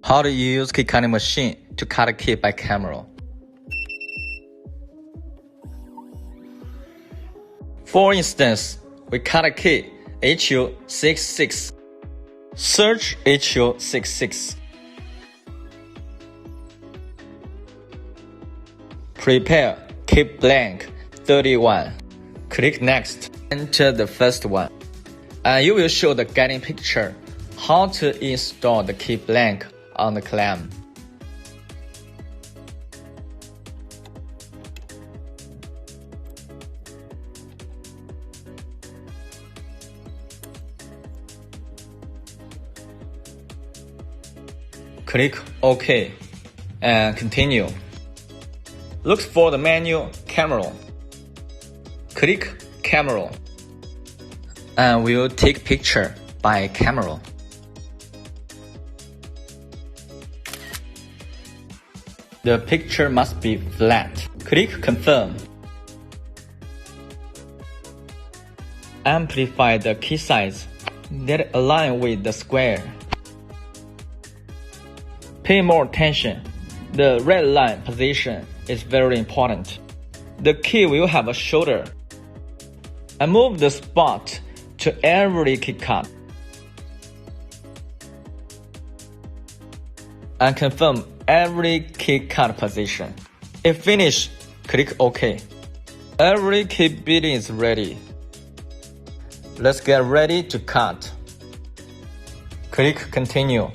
How to use key cutting machine to cut a key by camera. For instance, we cut a key HU66. Search HU66. Prepare key blank 31. Click Next. Enter the first one. And you will show the guiding picture how to install the key blank on the clamp. Click OK and continue. Look for the menu Camera. Click Camera and we'll take picture by camera. The picture must be flat. Click Confirm. Amplify the key size. Let it align with the square. Pay more attention. The red line position is very important. The key will have a shoulder. And move the spot to every key cut. And confirm every key cut position. If finished, click OK. Every key bitting is ready. Let's get ready to cut. Click Continue.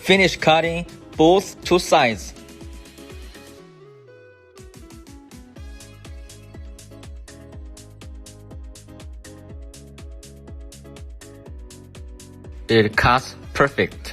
Finish cutting both two sides. It cuts perfect.